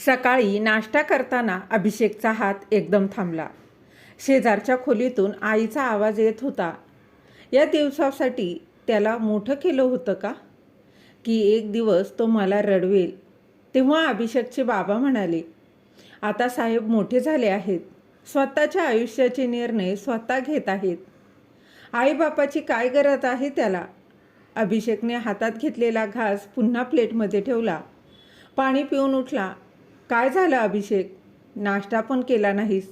सकाळी नाश्ता करताना अभिषेकचा हात एकदम थांबला. शेजारच्या खोलीतून आईचा आवाज येत होता. या दिवसासाठी त्याला मोठं केलं होतं का, की एक दिवस तो मला रडवेल? तेव्हा अभिषेकचे बाबा म्हणाले, आता साहेब मोठे झाले आहेत, स्वतःच्या आयुष्याचे निर्णय स्वतः घेत आहेत. आईबापाची काय गरज आहे त्याला? अभिषेकने हातात घेतलेला घास पुन्हा प्लेटमध्ये ठेवला. पाणी पिऊन उठला. काय झालं अभिषेक? नाश्ता पण केला नाहीस?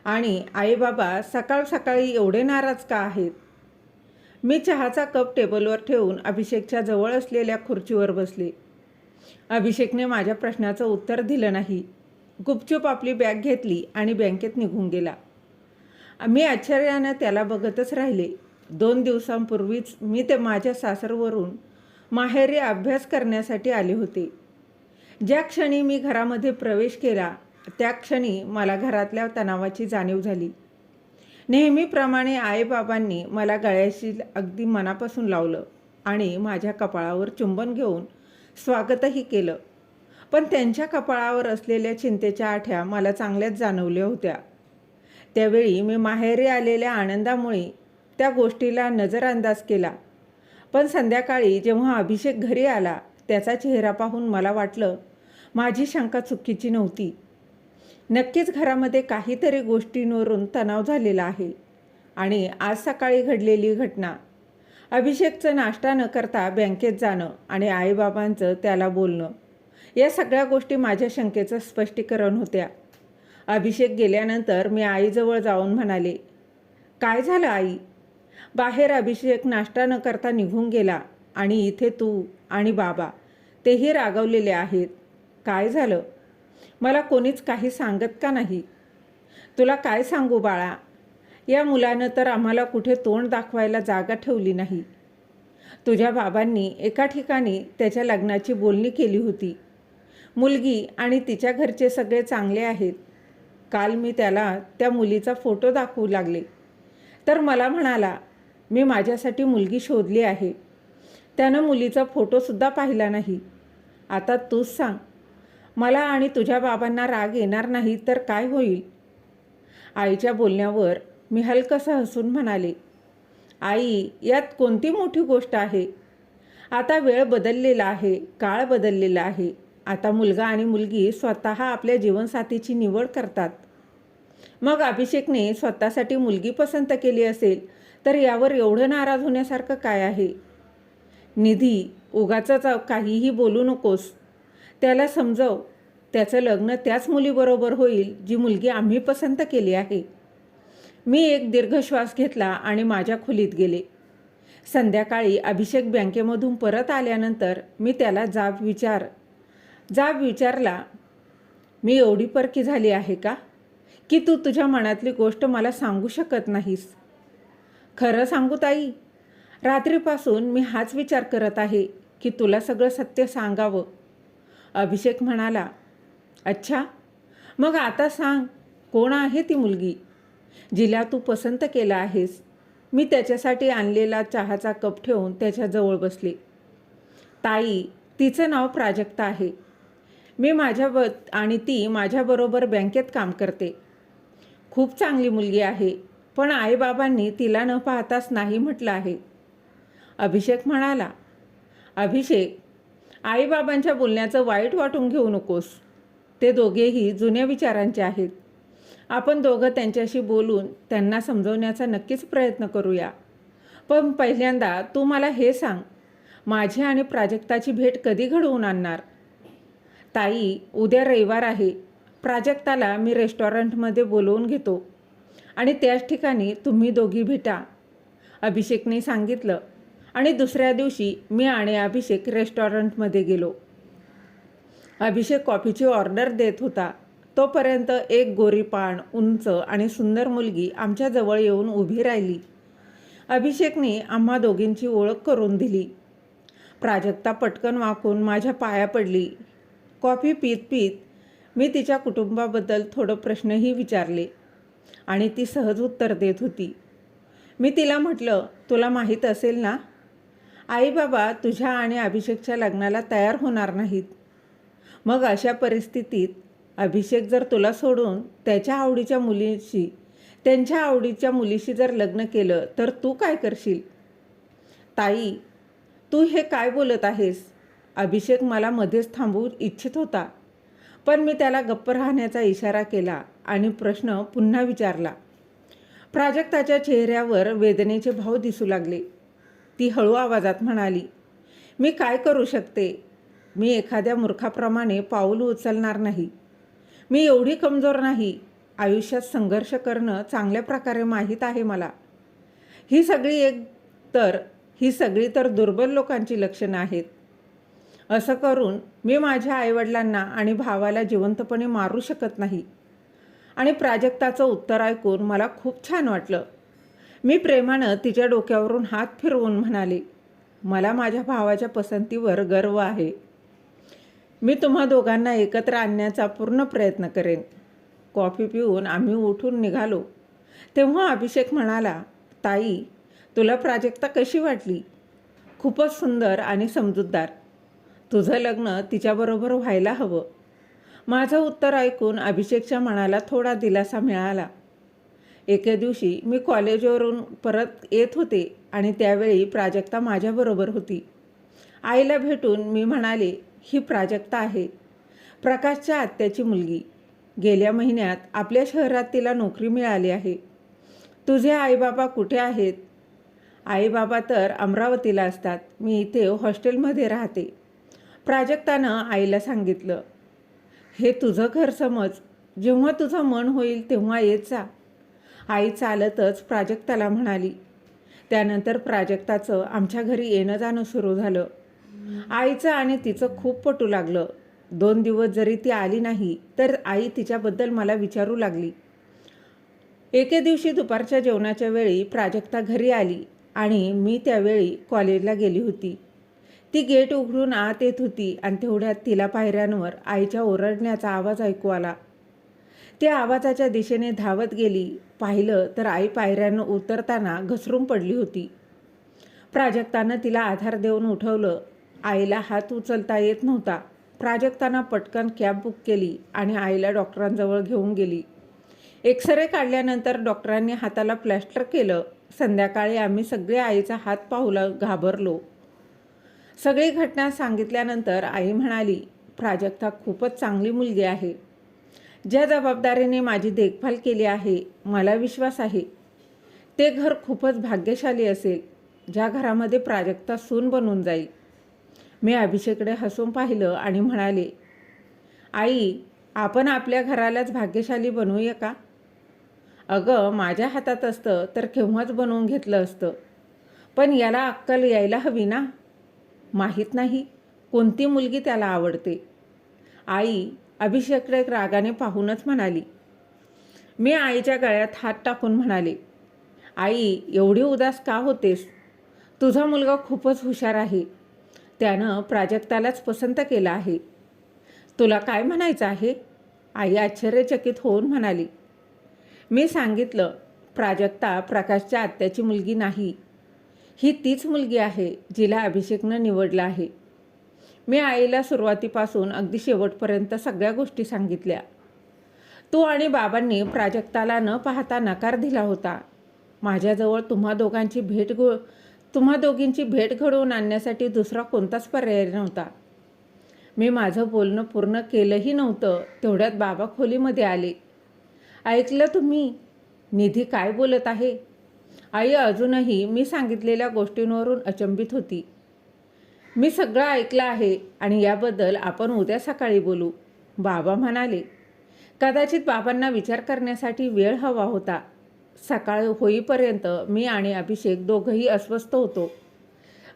आणि आईबाबा सकाळ सकाळी एवढे नाराज का आहेत? मी चहाचा कप टेबलवर ठेवून अभिषेकच्या जवळ असलेल्या खुर्चीवर बसले. अभिषेकने माझ्या प्रश्नाचं उत्तर दिलं नाही. गुपचूप आपली बॅग घेतली आणि बँकेत निघून गेला. मी आश्चर्यानं त्याला बघतच राहिले. 2 दिवसांपूर्वीच मी ते माझ्या सासरवरून माहेरी अभ्यास करण्यासाठी आले होते. ज्या क्षणी मी घरामध्ये प्रवेश केला त्या क्षणी मला घरातल्या तणावाची जाणीव झाली. नेहमीप्रमाणे आईबाबांनी मला गळ्याशी अगदी मनापासून लावलं आणि माझ्या कपाळावर चुंबन घेऊन स्वागतही केलं. पण त्यांच्या कपाळावर असलेल्या चिंतेच्या आठ्या मला चांगल्याच जाणवल्या होत्या. त्यावेळी मी माहेरी आलेल्या आनंदामुळे त्या गोष्टीला नजरअंदाज केला. पण संध्याकाळी जेव्हा अभिषेक घरी आला त्याचा चेहरा पाहून मला वाटलं माझी शंका चुकीची नव्हती. नक्कीच घरामध्ये काहीतरी गोष्टींवरून तणाव झालेला आहे. आणि आज सकाळी घडलेली घटना, अभिषेकचं नाश्ता न करता बँकेत जाणं आणि आईबाबांचं त्याला बोलणं, या सगळ्या गोष्टी माझ्या शंकेचं स्पष्टीकरण होत्या. अभिषेक गेल्यानंतर मी आईजवळ जाऊन म्हणाले, काय झालं आई? बाहेर अभिषेक नाश्ता न करता निघून गेला आणि इथे तू आणि बाबा तेही रागावलेले आहेत. काय झालं? मला कोणीच काही सांगत का नाही? तुला काय सांगू बाळा, या मुलानं तर आम्हाला कुठे तोंड दाखवायला जागा ठेवली नाही. तुझ्या बाबांनी एका ठिकाणी त्याच्या लग्नाची बोलणी केली होती. मुलगी आणि तिच्या घरचे सगळे चांगले आहेत. काल मी त्याला त्या मुलीचा फोटो दाखवू लागले तर मला म्हणाला, मी माझ्यासाठी मुलगी शोधली आहे. त्यानं मुलीचा फोटोसुद्धा पाहिला नाही. आता तूच सांग, मला आणि तुझ्या बाबांना राग येणार नाही तर काय होईल? आईच्या बोलण्यावर मी हलकंसं हसून म्हणाले, आई, यात कोणती मोठी गोष्ट आहे? आता वेळ बदललेला आहे, काळ बदललेला आहे. आता मुलगा आणि मुलगी स्वतः आपल्या जीवनसाथीची निवड करतात. मग अभिषेकने स्वतःसाठी मुलगी पसंत केली असेल तर यावर एवढं नाराज होण्यासारखं काय आहे? निधी, उगाचच काहीही बोलू नकोस. त्याला समजव, त्याचं लग्न त्याच मुलीबरोबर होईल जी मुलगी आम्ही पसंत केली आहे. मी एक दीर्घ श्वास घेतला आणि माझ्या खोलीत गेले. संध्याकाळी अभिषेक बँकेमधून परत आल्यानंतर मी त्याला जाब विचारला, मी एवढी परकी झाली आहे का, की तू तुझ्या मनातली गोष्ट मला सांगू शकत नाहीस? खरं सांगू ताई, रात्रीपासून मी हाच विचार करत आहे की तुला सगळं सत्य सांगावं. अभिषेक म्हणाला, अच्छा, मग आता सांग, कोण आहे ती मुलगी जिला तू पसंत केला आहेस? मी त्याच्यासाठी आणलेला चहाचा कप ठेवून त्याच्याजवळ बसले. ताई, तिचं नाव प्राजक्ता आहे. आणि ती माझ्याबरोबर बँकेत काम करते. खूप चांगली मुलगी आहे, पण आईबाबांनी तिला न पाहताच नाही म्हटलं आहे. अभिषेक म्हणाला, अभिषेक, आईबाबांच्या बोलण्याचं वाईट वाटून घेऊ नकोस. ते दोघेही जुन्या विचारांचे आहेत. आपण दोघं त्यांच्याशी बोलून त्यांना समजवण्याचा नक्कीच प्रयत्न करूया. पण पहिल्यांदा तू मला हे सांग, माझी आणि प्राजक्ताची भेट कधी घडवून आणणार? ताई, उद्या रविवार आहे. प्राजक्ताला मी रेस्टॉरंटमध्ये बोलवून घेतो आणि त्याच ठिकाणी तुम्ही दोघी भेटा, अभिषेकने सांगितलं. आणि दुसऱ्या दिवशी मी आणि अभिषेक रेस्टॉरंटमध्ये गेलो. अभिषेक कॉफीची ऑर्डर देत होता. तोपर्यंत एक गोरीपाण, उंच आणि सुंदर मुलगी आमच्याजवळ येऊन उभी राहिली. अभिषेकने आम्हा दोघींची ओळख करून दिली. प्राजक्ता पटकन वाकून माझ्या पाया पडली. कॉफी पीत पीत मी तिच्या कुटुंबाबद्दल थोडं प्रश्नही विचारले आणि ती सहज उत्तर देत होती. मी तिला म्हटलं, तुला माहीत असेल ना, आईबाबा तुझ्या आणि अभिषेकच्या लग्नाला तयार होणार नाहीत. मग अशा परिस्थितीत अभिषेक जर तुला सोडून त्यांच्या आवडीच्या मुलीशी जर लग्न केलं तर तू काय करशील? ताई, तू हे काय बोलत आहेस? अभिषेक मला मध्येच थांबवू इच्छित होता, पण मी त्याला गप्प राहण्याचा इशारा केला आणि प्रश्न पुन्हा विचारला. प्राजक्ताच्या चेहऱ्यावर वेदनेचे भाव दिसू लागले. ती हळू आवाजात म्हणाली, मी काय करू शकते? मी एखाद्या मूर्खाप्रमाणे पाऊल उचलणार नाही. मी एवढी कमजोर नाही. आयुष्यात संघर्ष करणं चांगल्या प्रकारे माहीत आहे मला. ही सगळी तर दुर्बल लोकांची लक्षणं आहेत. असं करून मी माझ्या आईवडिलांना आणि भावाला जिवंतपणे मारू शकत नाही. आणि प्राजक्ताचं उत्तर ऐकून मला खूप छान वाटलं. मी प्रेमानं तिच्या डोक्यावरून हात फिरवून म्हणाले, मला माझ्या भावाच्या पसंतीवर गर्व आहे. मी तुम्हा दोघांना एकत्र आणण्याचा पूर्ण प्रयत्न करेन. कॉफी पिऊन आम्ही उठून निघालो. तेव्हा अभिषेक म्हणाला, ताई, तुला प्राजक्ता कशी वाटली? खूपच सुंदर आणि समजूतदार. तुझं लग्न तिच्याबरोबर व्हायला हवं. माझं उत्तर ऐकून अभिषेकच्या मनाला थोडा दिलासा मिळाला. एके दिवशी मी कॉलेजवरून परत येत होते आणि त्यावेळी प्राजक्ता माझ्याबरोबर होती. आईला भेटून मी म्हणाले, ही प्राजक्ता आहे, प्रकाशच्या आत्याची मुलगी. गेल्या महिन्यात आपल्या शहरात तिला नोकरी मिळाली आहे. तुझे आईबाबा कुठे आहेत? आईबाबा तर अमरावतीला असतात. मी इथे हॉस्टेलमध्ये राहते. प्राजक्तानं आईला सांगितलं. हे तुझं घर समज. जेव्हा तुझं मन होईल तेव्हा येत जा. आई चालतच प्राजक्ताला म्हणाली. त्यानंतर प्राजक्ताचं आमच्या घरी येणं जाणं सुरू झालं. आईचं आणि तिचं खूप पटू लागलं. 2 दिवस जरी ती आली नाही तर आई तिच्याबद्दल मला विचारू लागली. एके दिवशी दुपारच्या जेवणाच्या वेळी प्राजक्ता घरी आली आणि मी त्यावेळी कॉलेजला गेली होती. ती गेट उघडून आत येत होती आणि तेवढ्यात तिला पायऱ्यांवर आईच्या ओरडण्याचा आवाज ऐकू आला. ती आवाजाच्या दिशेने धावत गेली. पाहिलं तर आई पायऱ्यांवर उतरताना घसरून पडली होती. प्राजक्तानं तिला आधार देऊन उठवलं. आईला हात उचलता येत नव्हता. प्राजक्तानं पटकन कॅब बुक केली आणि आईला डॉक्टरांजवळ घेऊन गेली. एक्सरे काढल्यानंतर डॉक्टरांनी हाताला प्लॅस्टर केलं. संध्याकाळी आम्ही सगळे आईचा हात पाहून घाबरलो. सगळी घटना सांगितल्यानंतर आई म्हणाली, प्राजक्ता खूपच चांगली मुलगी आहे. ज्या जबाबदारीने माझी देखभाल केली आहे, मला विश्वास आहे ते घर खूपच भाग्यशाली असेल, ज्या घरामध्ये प्राजक्ता सून बनून जाईल. मी अभिषेकडे हसून पाहिलं आणि म्हणाले, आई, आपण आपल्या घरालाच भाग्यशाली बनवूया का? अगं, माझ्या हातात असतं तर केव्हाच बनवून घेतलं असतं. पण याला अक्कल यायला हवी ना. माहीत नाही कोणती मुलगी त्याला आवडते. आई अभिषेकडे रागाने पाहूनच म्हणाली. मी आईच्या गळ्यात हात टाकून म्हणाले, आई, एवढी उदास का होतेस? तुझा मुलगा खूपच हुशार आहे. त्यानं प्राजक्तालाच पसंत केलं आहे. तुला काय म्हणायचं आहे? आई आश्चर्यचकित होऊन म्हणाली. मी सांगितलं, प्राजक्ता प्रकाशच्या आत्याची मुलगी नाही. ही तीच मुलगी आहे जिला अभिषेकनं निवडलं आहे. मी आईला सुरुवातीपासून अगदी शेवटपर्यंत सगळ्या गोष्टी सांगितल्या. तू आणि बाबांनी प्राजक्ताला न पाहता नकार दिला होता. माझ्याजवळ तुम्हा दोघींची भेट घडवून आणण्यासाठी दुसरा कोणताच पर्याय नव्हता. मी माझं बोलणं पूर्ण केलंही नव्हतं तेवढ्यात बाबा खोलीमध्ये आले. ऐकलं तुम्ही? निधी काय बोलत आहे? आई अजूनही मी सांगितलेल्या गोष्टींवरून अचंबित होती. मी सगळं ऐकलं आहे आणि याबद्दल आपण उद्या सकाळी बोलू, बाबा म्हणाले. कदाचित बाबांना विचार करण्यासाठी वेळ हवा होता. सकाळ होईपर्यंत मी आणि अभिषेक दोघंही अस्वस्थ होतो.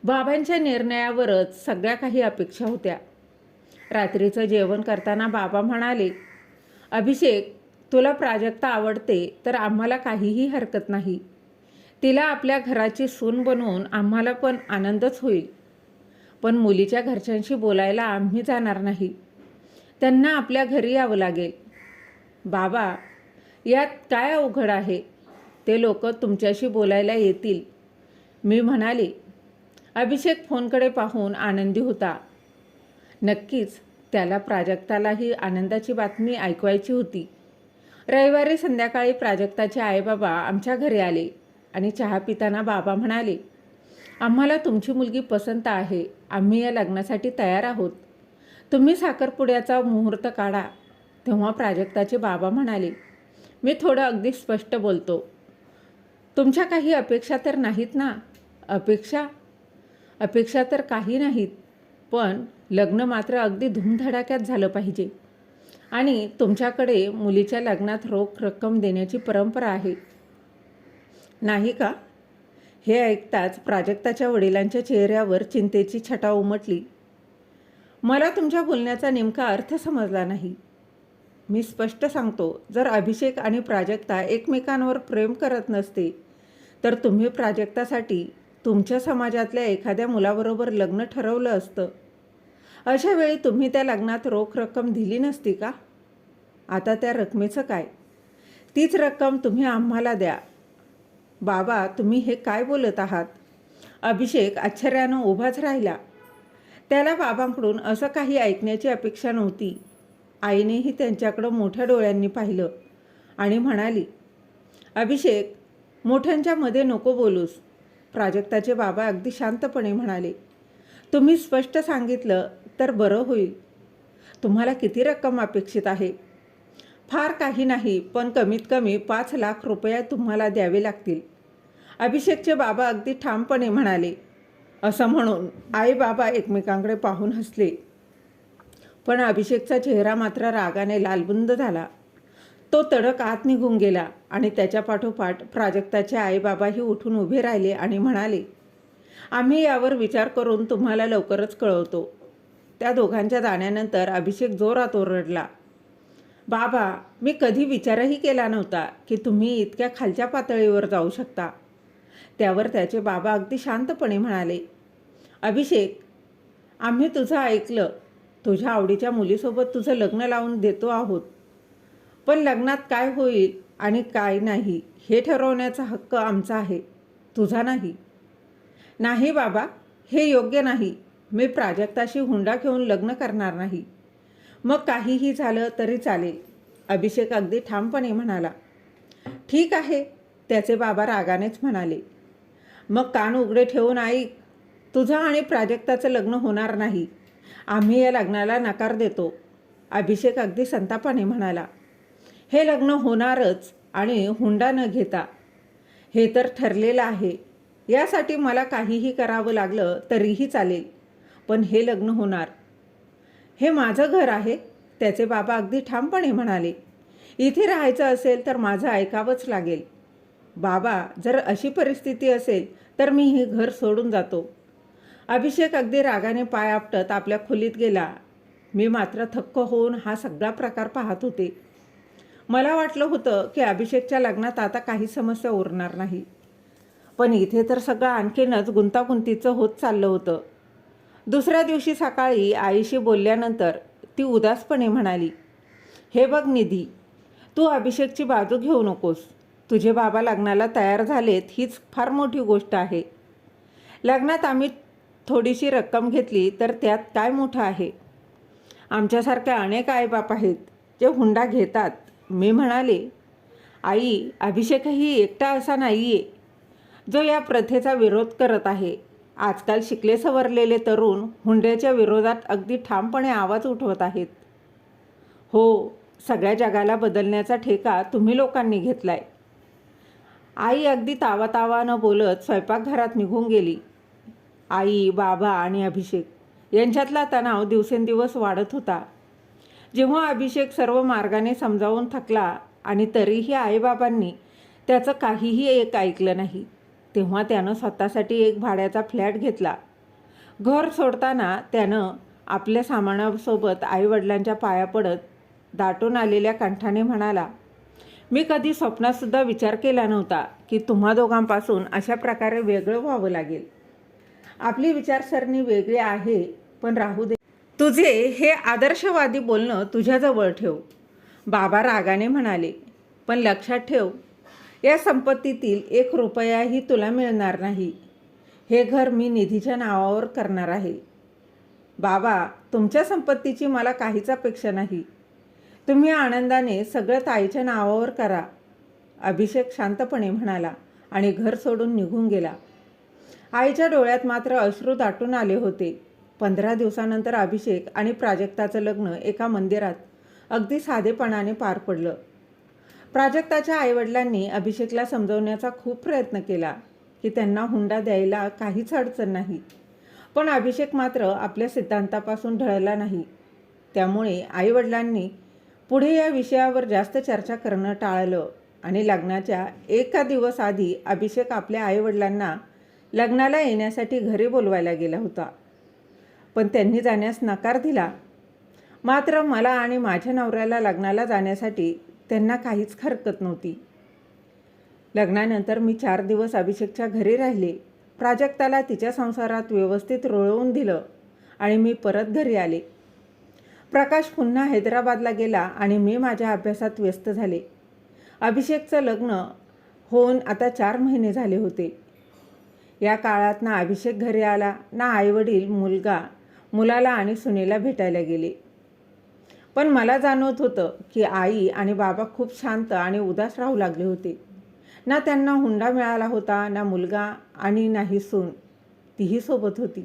बाबांच्या निर्णयावरच सगळ्या काही अपेक्षा होत्या. रात्रीचं जेवण करताना बाबा म्हणाले, अभिषेक, तुला प्राजक्ता आवडते तर आम्हाला काहीही हरकत नाही. तिला आपल्या घराची सून बनवून आम्हाला पण आनंदच होईल. पण मुलीच्या घरच्यांशी बोलायला आम्ही जाणार नाही. त्यांना आपल्या घरी यावं लागेल. बाबा, यात काय अवघड आहे? ते लोक तुमच्याशी बोलायला येतील, मी म्हणाले. अभिषेक फोनकडे पाहून आनंदी होता. नक्कीच, त्याला प्राजक्तालाही आनंदाची बातमी ऐकवायची होती. रविवारी संध्याकाळी प्राजक्ताचे आईबाबा आमच्या घरी आले आणि चहा पिताना बाबा म्हणाले, आम्हाला तुमची मुलगी पसंत आहे. आम्ही या लग्नासाठी तयार आहोत. तुम्ही साखरपुड्याचा मुहूर्त काढा. तेव्हा प्राजक्ताचे बाबा म्हणाले, मी थोडं अगदी स्पष्ट बोलतो. तुमच्या काही अपेक्षा तर नाहीत ना? अपेक्षा तर काही नाहीत, पण लग्न मात्र अगदी धूमधडाक्यात झालं पाहिजे. आणि तुमच्याकडे मुलीच्या लग्नात रोख रक्कम देण्याची परंपरा आहे, नाही का? हे ऐकताच प्राजक्ताच्या वडिलांच्या चेहऱ्यावर चिंतेची छटा उमटली. मला तुमच्या बोलण्याचा नेमका अर्थ समजला नाही. मी स्पष्ट सांगतो, जर अभिषेक आणि प्राजक्ता एकमेकांवर प्रेम करत नसते तर तुम्ही प्राजक्तासाठी तुमच्या समाजातल्या एखाद्या मुलाबरोबर लग्न ठरवलं असतं. अशा वेळी तुम्ही त्या लग्नात रोख रक्कम दिली नसती का? आता त्या रकमेचं काय? तीच रक्कम तुम्ही आम्हाला द्या. बाबा, तुम्ही हे काय बोलत आहात? अभिषेक आश्चर्यानं उभाच राहिला. त्याला बाबांकडून असं काही ऐकण्याची अपेक्षा नव्हती. आईनेही त्यांच्याकडं मोठ्या डोळ्यांनी पाहिलं आणि म्हणाली, अभिषेक, मोठ्यांच्या मध्ये नको बोलूस. प्राजक्ताचे बाबा अगदी शांतपणे म्हणाले, तुम्ही स्पष्ट सांगितलं तर बरं होईल. तुम्हाला किती रक्कम अपेक्षित आहे? फार काही नाही, पण कमीत कमी 5 लाख रुपये तुम्हाला द्यावे लागतील. अभिषेकचे बाबा अगदी ठामपणे म्हणाले. असं म्हणून आई बाबा एकमेकांकडे पाहून हसले. पण अभिषेकचा चेहरा मात्र रागाने लालबुंद झाला. तो तडक आत निघून गेला आणि त्याच्या पाठोपाठ प्राजक्ताचे आईबाबाही उठून उभे राहिले आणि म्हणाले, आम्ही यावर विचार करून तुम्हाला लवकरच कळवतो. त्या दोघांच्या जाण्यानंतर अभिषेक जोरात ओरडला, बाबा, मी कधी विचारही केला नव्हता की तुम्ही इतक्या खालच्या पातळीवर जाऊ शकता. त्यावर त्याचे बाबा अगदी शांतपणे म्हणाले, अभिषेक, आम्ही तुझं ऐकलं. तुझ्या आवडीच्या मुलीसोबत तुझं लग्न लावून देतो आहोत. पण लग्नात काय होईल आणि काय नाही हे ठरवण्याचा हक्क आमचा आहे, तुझा नाही. नाही बाबा, हे योग्य नाही. मी प्राजक्ताशी हुंडा घेऊन लग्न करणार नाही. मग काहीही झालं तरी चालेल, अभिषेक अगदी ठामपणे म्हणाला. ठीक आहे, त्याचे बाबा रागानेच म्हणाले. मग कान उघडे ठेवून ऐक, तुझं आणि प्राजक्ताचं लग्न होणार नाही. आम्ही या लग्नाला नकार देतो, अभिषेक अगदी संतापाने म्हणाला. हे लग्न होणारच आणि हुंडा न घेता. हे तर ठरलेलं आहे. यासाठी मला काहीही करावं लागलं तरीही चालेल, पण हे लग्न होणार. हे माझं घर आहे, त्याचे बाबा अगदी ठामपणे म्हणाले. इथे राहायचं असेल तर माझं ऐकावंच लागेल. बाबा, जर अशी परिस्थिती असेल तर मी हे घर सोडून जातो. अभिषेक अगदी रागाने पाय आपटत आपल्या खोलीत गेला. मी मात्र थक्क होऊन हा सगळा प्रकार पाहत होते. मला वाटलं होतं की अभिषेकच्या लग्नात आता काही समस्या उरणार नाही, पण इथे तर सगळं आणखीनच गुंतागुंतीचं होत चाललं होतं. दुसऱ्या दिवशी सकाळी आईशी बोलल्यानंतर ती उदासपणे म्हणाली, हे बघ निधी, तू अभिषेकची बाजू घेऊ नकोस. तुझे बाबा लग्नाला तयार झालेत हीच फार मोठी गोष्ट आहे. लग्नात आम्ही थोडीशी रक्कम घेतली तर त्यात काय मोठं आहे? आमच्यासारख्या अनेक आईबाप आहेत जे हुंडा घेतात. मी म्हणाले, आई, अभिषेकही एकटा असा नाही आहे जो या प्रथेचा विरोध करत आहे. आजकाल शिकले सवरलेले तरुण हुंड्याच्या विरोधात अगदी ठामपणे आवाज उठवत आहेत. हो, सगळ्या जगाला बदलण्याचा ठेका तुम्ही लोकांनी घेतलाय. आई अगदी तावातावानं बोलत स्वयंपाकघरात निघून गेली. आई, बाबा आणि अभिषेक यांच्यातला तणाव दिवसेंदिवस वाढत होता. जेव्हा अभिषेक सर्व मार्गाने समजावून थकला आणि तरीही आईबाबांनी त्याचं काहीही एक ऐकलं नाही, तेव्हा त्यानं स्वतःसाठी एक भाड्याचा फ्लॅट घेतला. घर सोडताना त्यानं आपल्या सामानासोबत आईवडिलांच्या पाया पडत दाटून आलेल्या कंठाने म्हणाला, मी कधी स्वप्नातसुद्धा विचार केला नव्हता की तुम्हा दोघांपासून अशा प्रकारे वेगळं व्हावं लागेल. आपली विचारसरणी वेगळी आहे, पण राहू दे. तुझे हे आदर्शवादी बोलणं तुझ्याजवळ ठेव, बाबा रागाने म्हणाले. पण लक्षात ठेव, या संपत्तीतील 1 रुपयाही तुला मिळणार नाही. हे घर मी निधीच्या नावावर करणार आहे. बाबा, तुमच्या संपत्तीची मला काहीच अपेक्षा नाही. तुम्ही आनंदाने सगळं ताईच्या नावावर करा, अभिषेक शांतपणे म्हणाला आणि घर सोडून निघून गेला. आईच्या डोळ्यात मात्र अश्रू दाटून आले होते. 15 दिवसानंतर अभिषेक आणि प्राजक्ताचं लग्न एका मंदिरात अगदी साधेपणाने पार पडलं. प्राजक्ताच्या आईवडिलांनी अभिषेकला समजवण्याचा खूप प्रयत्न केला की त्यांना हुंडा द्यायला काहीच अडचण नाही, पण अभिषेक मात्र आपल्या सिद्धांतापासून ढळला नाही. त्यामुळे आईवडिलांनी पुढे या विषयावर जास्त चर्चा करणं टाळलं आणि लग्नाच्या एका दिवस आधी अभिषेक आपल्या आईवडिलांना लग्नाला येण्यासाठी घरी बोलवायला गेला होता. पण त्यांनी जाण्यास नकार दिला. मात्र मला आणि माझ्या नवऱ्याला लग्नाला जाण्यासाठी त्यांना काहीच हरकत नव्हती. लग्नानंतर मी 4 दिवस अभिषेकच्या घरी राहिले. प्राजक्ताला तिच्या संसारात व्यवस्थित रुळवून दिलं आणि मी परत घरी आले. प्रकाश पुन्हा हैदराबादला गेला आणि मी माझ्या अभ्यासात व्यस्त झाले. अभिषेकचं लग्न होऊन आता 4 महिने झाले होते. या काळात ना अभिषेक घरी आला, ना आईवडील मुलाला आणि सुनेला भेटायला गेले. पण मला जाणवत होतं की आई आणि बाबा खूप शांत आणि उदास राहू लागले होते. ना त्यांना हुंडा मिळाला होता, ना मुलगा आणि नाही सून, तीही सोबत होती.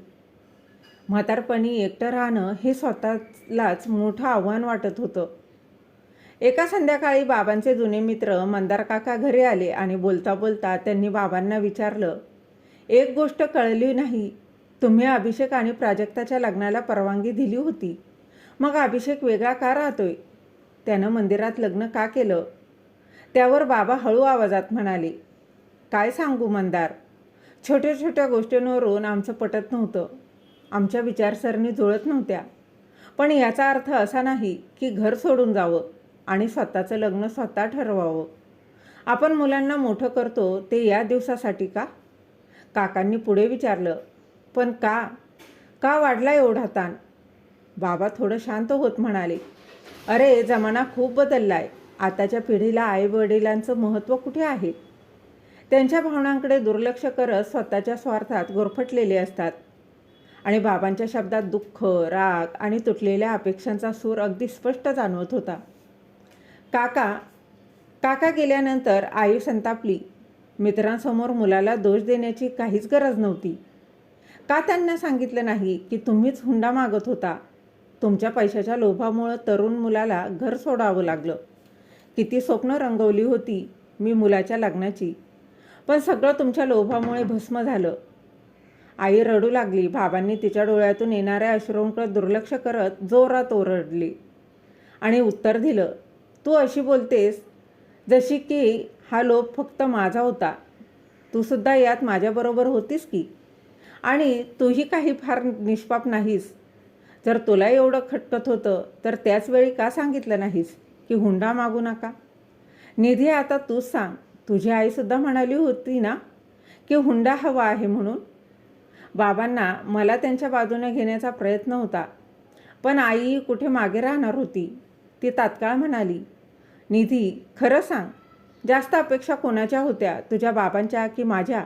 म्हातारपणी एकटं राहणं हे स्वतःलाच मोठं आव्हान वाटत होतं. एका संध्याकाळी बाबांचे जुने मित्र मंदार काका घरी आले आणि बोलता बोलता त्यांनी बाबांना विचारलं, एक गोष्ट कळली नाही, तुम्ही अभिषेक आणि प्राजक्ताच्या लग्नाला परवानगी दिली होती, मग अभिषेक वेगळा का राहतोय? त्यानं मंदिरात लग्न का केलं? त्यावर बाबा हळू आवाजात म्हणाले, काय सांगू मंदार, छोट्या छोट्या गोष्टींवरून आमचं पटत नव्हतं, आमच्या विचारसरणी जुळत नव्हत्या. पण याचा अर्थ असा नाही की घर सोडून जावं आणि स्वतःचं लग्न स्वतः ठरवावं. आपण मुलांना मोठं करतो ते या दिवसासाठी का? काकांनी पुढे विचारलं, पण का वाढला एवढा ताण? बाबा थोडं शांत होत म्हणाले, अरे जमाना खूप बदलला आहे. आताच्या पिढीला आईवडिलांचं महत्त्व कुठे आहे? त्यांच्या भावनांकडे दुर्लक्ष करत स्वतःच्या स्वार्थात गुरफटलेले असतात. आणि बाबांच्या शब्दात दुःख, राग आणि तुटलेल्या अपेक्षांचा सूर अगदी स्पष्ट जाणवत होता. काका गेल्यानंतर आई संतापली. मित्रांसमोर मुलाला दोष देण्याची काहीच गरज नव्हती. का त्यांना सांगितलं नाही की तुम्हीच हुंडा मागत होता? तुमच्या पैशाच्या लोभामुळं तरुण मुलाला घर सोडावं लागलं. किती स्वप्न रंगवली होती मी मुलाच्या लग्नाची, पण सगळं तुमच्या लोभामुळे भस्म झालं. आई रडू लागली. बाबांनी तिच्या डोळ्यातून येणाऱ्या अश्रूंकडे दुर्लक्ष करत जोरात ओरडली आणि उत्तर दिलं, तू अशी बोलतेस जशी की हा लोभ फक्त माझा होता. तू सुद्धा यात माझ्याबरोबर होतीस की, आणि तूही काही फार निष्पाप नाहीस. जर तुला एवढं खटकत होतं तर त्याच वेळी का सांगितलं नाहीस की हुंडा मागू नका? निधी, आता तूच सांग, तुझी आईसुद्धा म्हणाली होती ना की हुंडा हवा आहे म्हणून? बाबांना मला त्यांच्या बाजूने घेण्याचा प्रयत्न होता, पण आई कुठे मागे राहणार होती. ती तात्काळ म्हणाली, निधी खरं सांग, जास्त अपेक्षा कोणाच्या होत्या, तुझ्या बाबांच्या की माझ्या?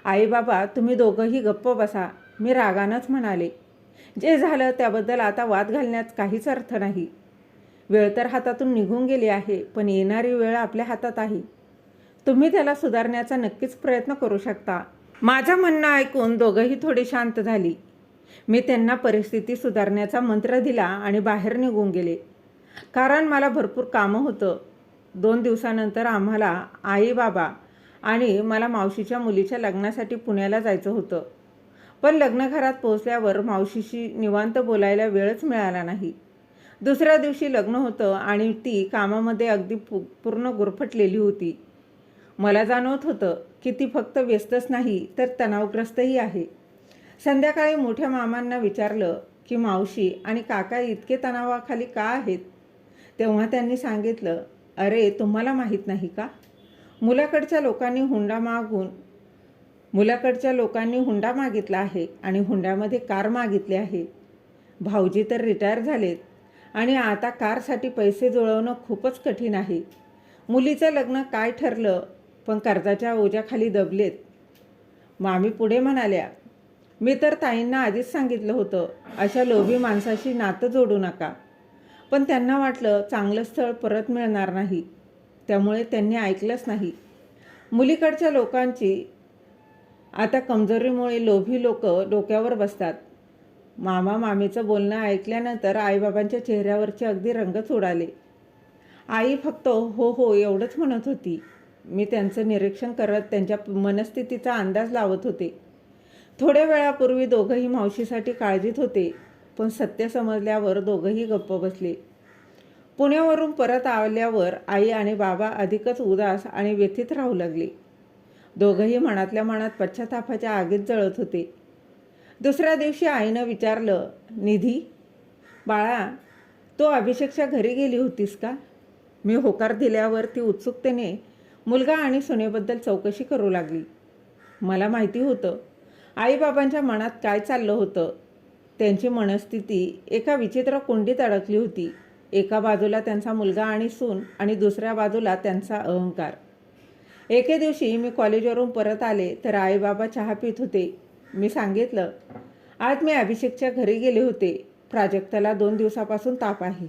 आई बाबा तुम्ही दोघंही गप्प बसा, मी रागानंच म्हणाले. जे झालं त्याबद्दल आता वाद घालण्यात काहीच अर्थ नाही. वेळ तर हातातून निघून गेली आहे, पण येणारी वेळ आपल्या हातात आहे. तुम्ही त्याला सुधारण्याचा नक्कीच प्रयत्न करू शकता. माझं म्हणणं ऐकून दोघंही थोडी शांत झाली. मी त्यांना परिस्थिती सुधारण्याचा मंत्र दिला आणि बाहेर निघून गेले, कारण मला भरपूर कामं होतं. 2 दिवसानंतर आम्हाला आई बाबा आणि मला मावशीच्या मुलीच्या लग्नासाठी पुण्याला जायचं होतं. पण लग्नघरात पोहोचल्यावर मावशीशी निवांत बोलायला वेळच मिळाला नाही. दुसऱ्या दिवशी लग्न होतं आणि ती कामामध्ये अगदी पूर्ण गुरफटलेली होती. मला जाणवत होतं की ती फक्त व्यस्तच नाही तर तणावग्रस्तही आहे. संध्याकाळी मोठ्या मामांना विचारलं की मावशी आणि काका इतके तणावाखाली का आहेत? तेव्हा त्यांनी सांगितलं, अरे तुम्हाला माहीत नाही का, मुलाकडच्या लोकांनी हुंडा मागितला आहे आणि हुंड्यामध्ये कार मागितली आहे. भाऊजी तर रिटायर झालेत आणि आता कारसाठी पैसे जुळवणं खूपच कठीण आहे. मुलीचं लग्न काय ठरलं, पण कर्जाच्या ओझ्याखाली दबलेत. मामी पुढे म्हणाल्या, मी तर ताईंना आधीच सांगितलं होतं, अशा लोभी माणसाशी नातं जोडू नका. पण त्यांना वाटलं चांगलं स्थळ परत मिळणार नाही, त्यामुळे त्यांनी ऐकलंच नाही. मुलीकडच्या लोकांची आता कमजोरीमुळे लोभी लोक डोक्यावर बसतात. मामा मामीचं बोलणं ऐकल्यानंतर आईबाबांच्या चेहऱ्यावरचे अगदी रंगच उडाले. आई फक्त हो हो एवढंच म्हणत होती. मी त्यांचं निरीक्षण करत त्यांच्या मनस्थितीचा अंदाज लावत होते. थोड्या वेळापूर्वी दोघंही मावशीसाठी काळजीत होते, पण सत्य समजल्यावर दोघंही गप्प बसले. पुण्यावरून परत आल्यावर आई आणि बाबा अधिकच उदास आणि व्यथित राहू लागले. दोघंही मनातल्या मनात पश्चातापाच्या आगीत जळत होते. दुसऱ्या दिवशी आईनं विचारलं, निधी बाळा, तू अभिषेकच्या घरी गेली होतीस का? मी होकार दिल्यावर ती उत्सुकतेने मुलगा आणि सुनेबद्दल चौकशी करू लागली. मला माहिती होतं आईबाबांच्या मनात काय चाललं होतं. त्यांची मनस्थिती एका विचित्र कोंडीत अडकली होती. एका बाजूला त्यांचा मुलगा आणि सून आणि दुसऱ्या बाजूला त्यांचा अहंकार. एके दिवशी मी कॉलेजवरून परत आले तर आईबाबा चहा पित होते. मी सांगितलं, आज मी अभिषेकच्या घरी गेले होते. प्राजक्ताला 2 दिवसापासून ताप आहे.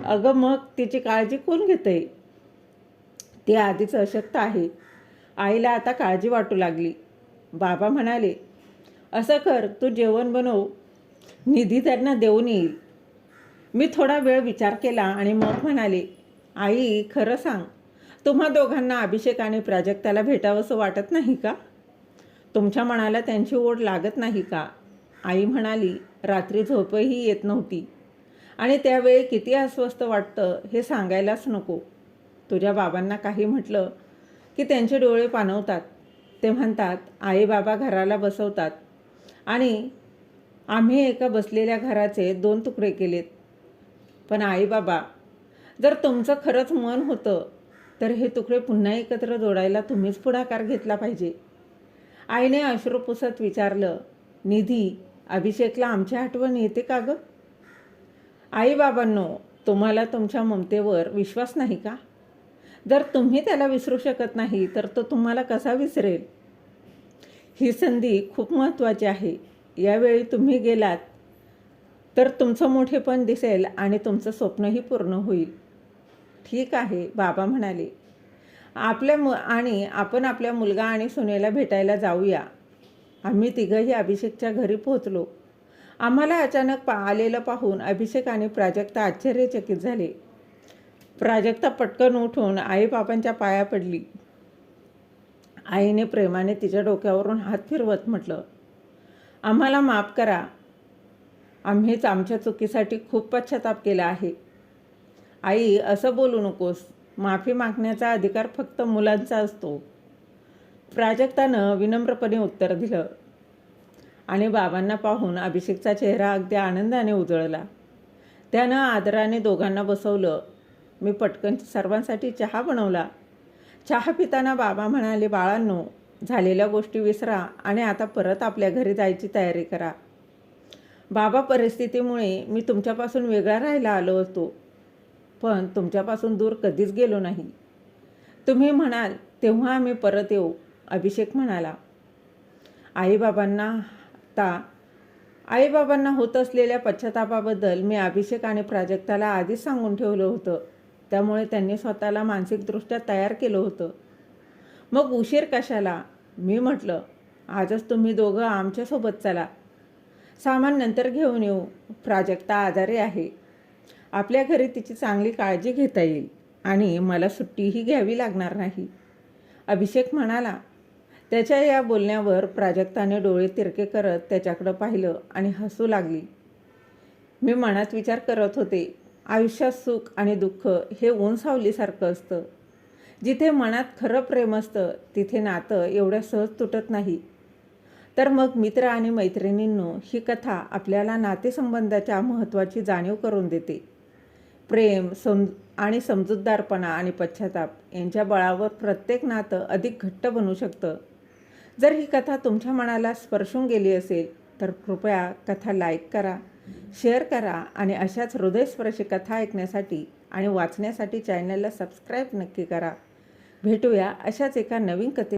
अगं मग तिची काळजी कोण घेतंय? ती आधीच अशक्त आहे. आईला आता काळजी वाटू लागली. बाबा म्हणाले, असं कर, तू जेवण बनव, निधी त्यांना देऊन येईल. मी थोडा वेळ विचार केला आणि मग म्हणाले, आई खरं सांग, तुम्हा दोघांना अभिषेक आणि प्राजक्ताला भेटावंसं वाटत नाही का? तुमच्या मनाला त्यांची ओढ लागत नाही का? आई म्हणाली, रात्री झोपही येत नव्हती आणि त्यावेळी किती अस्वस्थ वाटतं हे सांगायलाच नको. तुझ्या बाबांना काही म्हटलं की त्यांचे डोळे पाणवतात. ते म्हणतात आई बाबा घराला बसवतात आणि आम्ही एका बसलेल्या घराचे 2 तुकडे केलेत. पण आई बाबा, जर तुमचं खरंच मन होतं तर हे तुकडे पुन्हा एकत्र जोडायला तुम्हीच पुढाकार घेतला पाहिजे. आईने अश्रू पुसत विचारलं, निधी अभिषेकला आमची आठवण येते का गं? आई बाबांनो, तुम्हाला तुमच्या ममतेवर विश्वास नाही का? जर तुम्ही त्याला विसरू शकत नाही तर तो तुम्हाला कसा विसरेल? ही संधी खूप महत्त्वाची आहे. यावेळी तुम्ही गेलात तर तुमचं मोठेपण दिसेल आणि तुमचं स्वप्नही पूर्ण होईल. ठीक आहे, बाबा म्हणाले. आणि आपण आपल्या मुलगा आणि सुनेला भेटायला जाऊया. आम्ही तिघंही अभिषेकच्या घरी पोहोचलो. आम्हाला अचानक आलेलं पाहून अभिषेक आणि प्राजक्ता आश्चर्यचकित झाले. प्राजक्ता पटकन उठून आईबाबांच्या पाया पडली. आईने प्रेमाने तिच्या डोक्यावरून हात फिरवत म्हटलं, आम्हाला माफ करा. आम्हीच आमच्या चुकीसाठी खूप पश्चाताप केला आहे. आई असं बोलू नकोस. माफी मागण्याचा अधिकार फक्त मुलांचा असतो. प्राजक्तानं विनम्रपणे उत्तर दिलं आणि बाबांना पाहून अभिषेकचा चेहरा अगदी आनंदाने उजळला. त्यानं आदराने दोघांना बसवलं. मी पटकन सर्वांसाठी चहा बनवला. चहा पिताना बाबा म्हणाले, बाळांनो, झालेल्या गोष्टी विसरा आणि आता परत आपल्या घरी जायची तयारी करा. बाबा, परिस्थितीमुळे मी तुमच्यापासून वेगळा राहायला आलो होतो, पण तुमच्यापासून दूर कधीच गेलो नाही. तुम्ही म्हणाल तेव्हा आम्ही परत येऊ, अभिषेक म्हणाला. आईबाबांना होत असलेल्या पश्चातापाबद्दल मी अभिषेक आणि प्राजक्ताला आधीच सांगून ठेवलं होतं, त्यामुळे त्यांनी स्वतःला मानसिकदृष्ट्या तयार केलं होतं. मग उशीर कशाला? मी म्हटलं, आजच तुम्ही दोघं आमच्यासोबत चला. सामान नंतर घेऊन येऊ. प्राजक्ता आजारी आहे. आपल्या घरी तिची चांगली काळजी घेता येईल आणि मला सुट्टीही घ्यावी लागणार नाही, अभिषेक म्हणाला. त्याच्या या बोलण्यावर प्राजक्ताने डोळे तिरके करत त्याच्याकडं पाहिलं आणि हसू लागली. मी मनात विचार करत होते, आयुष्यात सुख आणि दुःख हे ऊन सावलीसारखं असतं. जिथे मनात खरं प्रेम असतं तिथे नातं एवढ्या सहज तुटत नाही. तर मग मित्र आणि मैत्रिणींनो, ही कथा आपल्याला नातेसंबंधाच्या महत्त्वाची जाणीव करून देते. प्रेम आणि समजूतदारपणा आणि पश्चाताप यांच्या बळावर प्रत्येक नातं अधिक घट्ट बनू शकतं. जर ही कथा तुमच्या मनाला स्पर्शून गेली असेल तर कृपया कथा लाईक करा, शेअर करा आणि अशाच हृदयस्पर्शी कथा ऐकण्यासाठी आणि वाचण्यासाठी चॅनलला सबस्क्राईब नक्की करा. भेटूया अशाच एका नवीन कथे.